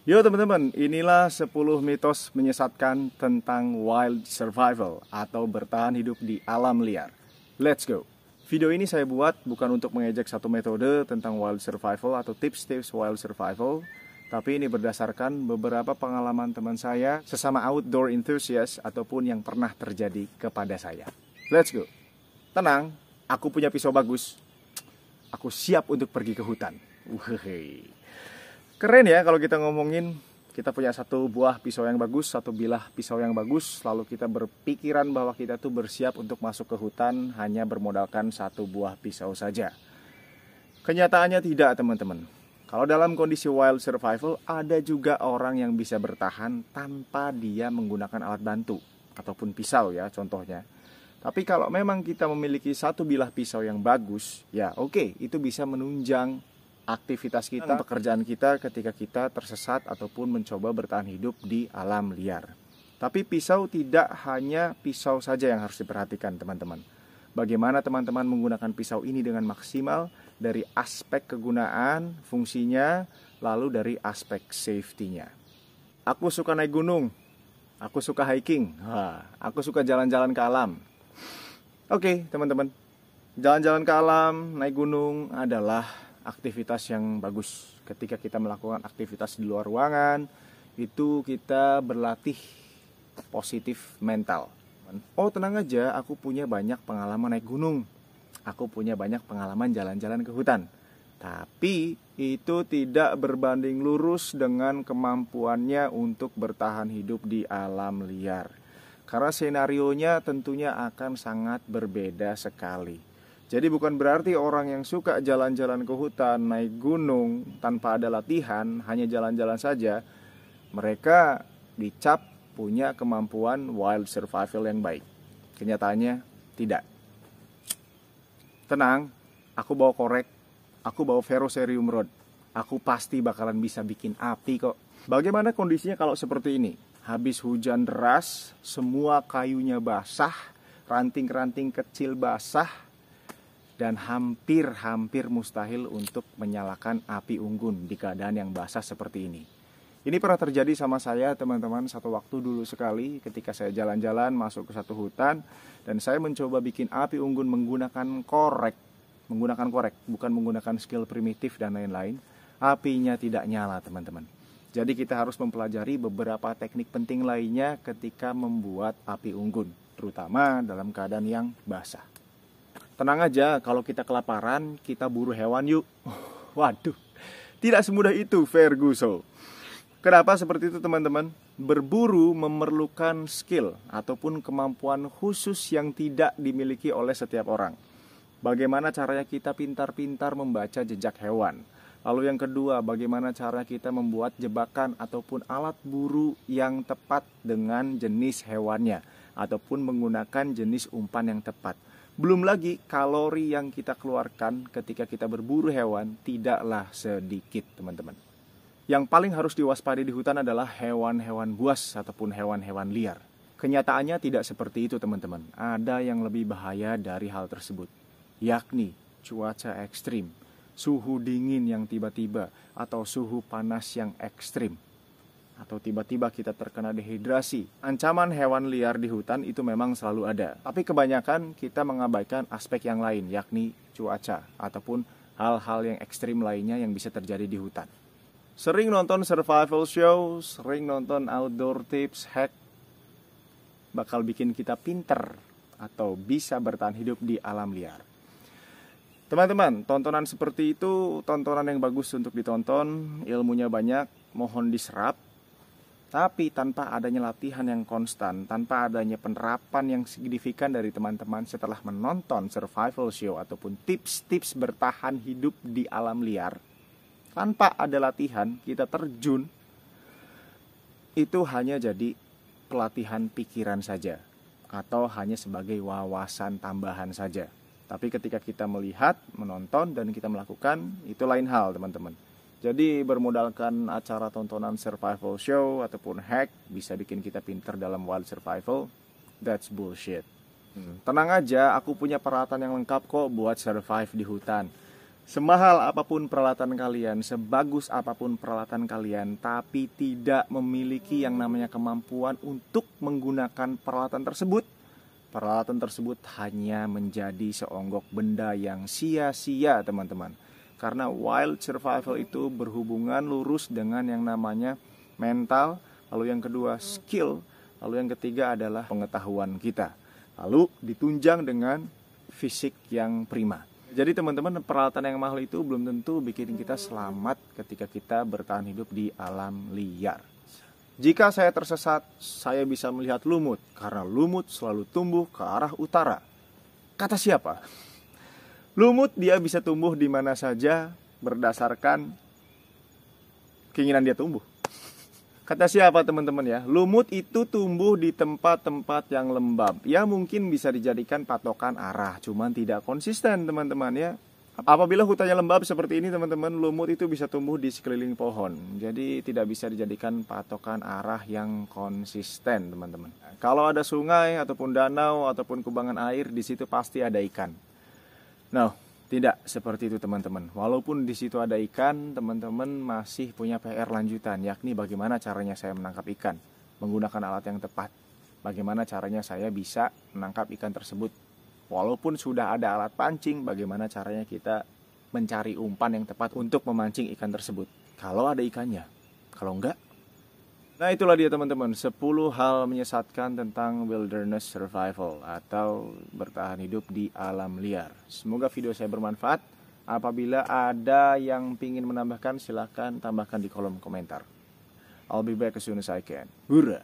Yo teman-teman, inilah 10 mitos menyesatkan tentang wild survival atau bertahan hidup di alam liar. Let's go! Video ini saya buat bukan untuk mengejek satu metode tentang wild survival atau tips-tips wild survival, tapi ini berdasarkan beberapa pengalaman teman saya sesama outdoor enthusiast ataupun yang pernah terjadi kepada saya. Let's go! Tenang, aku punya pisau bagus. Aku siap untuk pergi ke hutan. Keren ya kalau kita ngomongin kita punya satu buah pisau yang bagus, satu bilah pisau yang bagus, lalu kita berpikiran bahwa kita tuh bersiap untuk masuk ke hutan hanya bermodalkan satu buah pisau saja. Kenyataannya tidak, teman-teman. Kalau dalam kondisi wild survival, ada juga orang yang bisa bertahan tanpa dia menggunakan alat bantu ataupun pisau ya contohnya. Tapi kalau memang kita memiliki satu bilah pisau yang bagus, ya oke, itu bisa menunjang aktivitas kita, pekerjaan kita ketika kita tersesat ataupun mencoba bertahan hidup di alam liar. Tapi pisau tidak hanya pisau saja yang harus diperhatikan, teman-teman. Bagaimana teman-teman menggunakan pisau ini dengan maksimal dari aspek kegunaan, fungsinya, lalu dari aspek safety-nya. Aku suka naik gunung, aku suka hiking, aku suka jalan-jalan ke alam. Oke, teman-teman, jalan-jalan ke alam, naik gunung adalah aktivitas yang bagus. Ketika kita melakukan aktivitas di luar ruangan, itu kita berlatih positif mental. Oh tenang aja, aku punya banyak pengalaman naik gunung, aku punya banyak pengalaman jalan-jalan ke hutan. Tapi itu tidak berbanding lurus dengan kemampuannya untuk bertahan hidup di alam liar. Karena senarionya tentunya akan sangat berbeda sekali. Jadi bukan berarti orang yang suka jalan-jalan ke hutan, naik gunung tanpa ada latihan, hanya jalan-jalan saja, mereka dicap punya kemampuan wild survival yang baik. Kenyataannya tidak. Tenang, aku bawa korek, aku bawa ferrocerium rod. Aku pasti bakalan bisa bikin api kok. Bagaimana kondisinya kalau seperti ini? Habis hujan deras, semua kayunya basah, ranting-ranting kecil basah, dan hampir mustahil untuk menyalakan api unggun di keadaan yang basah seperti ini. Ini pernah terjadi sama saya, teman-teman, satu waktu dulu sekali ketika saya jalan-jalan masuk ke satu hutan dan saya mencoba bikin api unggun menggunakan korek, bukan menggunakan skill primitif dan lain-lain. Apinya tidak nyala, teman-teman. Jadi kita harus mempelajari beberapa teknik penting lainnya ketika membuat api unggun, terutama dalam keadaan yang basah. Tenang aja, kalau kita kelaparan, kita buru hewan yuk. Waduh, tidak semudah itu, Ferguson. Kenapa seperti itu, teman-teman? Berburu memerlukan skill ataupun kemampuan khusus yang tidak dimiliki oleh setiap orang. Bagaimana caranya kita pintar-pintar membaca jejak hewan? Lalu yang kedua, bagaimana cara kita membuat jebakan ataupun alat buru yang tepat dengan jenis hewannya ataupun menggunakan jenis umpan yang tepat. Belum lagi kalori yang kita keluarkan ketika kita berburu hewan tidaklah sedikit, teman-teman. Yang paling harus diwaspadai di hutan adalah hewan-hewan buas ataupun hewan-hewan liar. Kenyataannya tidak seperti itu, teman-teman. Ada yang lebih bahaya dari hal tersebut, yakni cuaca ekstrim, suhu dingin yang tiba-tiba, atau suhu panas yang ekstrim. Atau tiba-tiba kita terkena dehidrasi. Ancaman hewan liar di hutan itu memang selalu ada. Tapi kebanyakan kita mengabaikan aspek yang lain, yakni cuaca ataupun hal-hal yang ekstrim lainnya yang bisa terjadi di hutan. Sering nonton survival show, sering nonton outdoor tips, hack, bakal bikin kita pinter atau bisa bertahan hidup di alam liar. Teman-teman, tontonan seperti itu tontonan yang bagus untuk ditonton, ilmunya banyak, mohon diserap. Tapi tanpa adanya latihan yang konstan, tanpa adanya penerapan yang signifikan dari teman-teman setelah menonton survival show ataupun tips-tips bertahan hidup di alam liar, tanpa ada latihan, kita terjun, itu hanya jadi pelatihan pikiran saja atau hanya sebagai wawasan tambahan saja. Tapi ketika kita melihat, menonton, dan kita melakukan, itu lain hal, teman-teman. Jadi bermodalkan acara tontonan survival show ataupun hack bisa bikin kita pinter dalam wild survival. That's bullshit. Tenang aja, aku punya peralatan yang lengkap kok buat survive di hutan. Semahal apapun peralatan kalian, sebagus apapun peralatan kalian, tapi tidak memiliki yang namanya kemampuan untuk menggunakan peralatan tersebut hanya menjadi seonggok benda yang sia-sia, teman-teman. Karena wild survival itu berhubungan lurus dengan yang namanya mental, lalu yang kedua skill, lalu yang ketiga adalah pengetahuan kita. Lalu ditunjang dengan fisik yang prima. Jadi teman-teman, peralatan yang mahal itu belum tentu bikin kita selamat ketika kita bertahan hidup di alam liar. Jika saya tersesat, saya bisa melihat lumut, karena lumut selalu tumbuh ke arah utara. Kata siapa? Lumut dia bisa tumbuh di mana saja berdasarkan keinginan dia tumbuh. Kata siapa teman-teman ya? Lumut itu tumbuh di tempat-tempat yang lembab. Ya mungkin bisa dijadikan patokan arah, cuman tidak konsisten teman-teman ya. Apabila hutannya lembab seperti ini teman-teman, lumut itu bisa tumbuh di sekeliling pohon. Jadi tidak bisa dijadikan patokan arah yang konsisten teman-teman. Kalau ada sungai ataupun danau ataupun kubangan air, di situ pasti ada ikan. Nah, tidak seperti itu teman-teman. Walaupun di situ ada ikan, teman-teman masih punya PR lanjutan, yakni bagaimana caranya saya menangkap ikan menggunakan alat yang tepat. Bagaimana caranya saya bisa menangkap ikan tersebut. Walaupun sudah ada alat pancing, bagaimana caranya kita mencari umpan yang tepat untuk memancing ikan tersebut. Kalau ada ikannya, kalau enggak. Nah itulah dia teman-teman, 10 hal menyesatkan tentang wilderness survival atau bertahan hidup di alam liar. Semoga video saya bermanfaat. Apabila ada yang ingin menambahkan, silahkan tambahkan di kolom komentar. I'll be back as soon as I can. Hurrah!